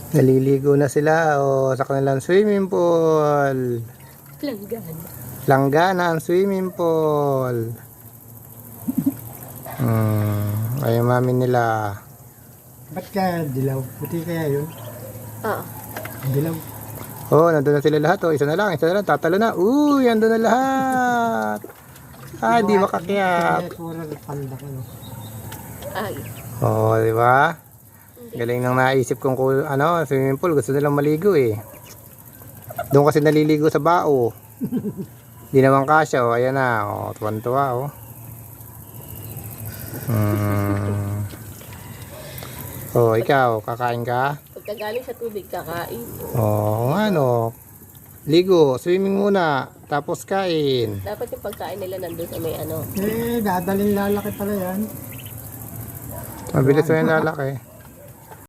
Naliligo na sila sa kanilang swimming pool. Langgana. Langgana ang swimming pool. Ay yung mami nila. Ba't kaya dilaw? Puti kaya yun? Oo. Dilaw. Nandun na sila lahat. Isa na lang, tatalo na. Uy, andun na lahat. Di makakyat. Puro panda ko. Ay. Di ba? Galing nang naisip kong swimming pool. Gusto nilang maligo eh. Doon kasi naliligo sa bao. Di naman kasya. Ayan na. Tuwan-tuwa. Ikaw, kakain ka? Pagkagaling sa tubig, kakain. Ligo, swimming muna, tapos kain. Dapat yung pagkain nila nandun sa may dadalhin lalaki pala yan. Mabilis mo yung lalaki.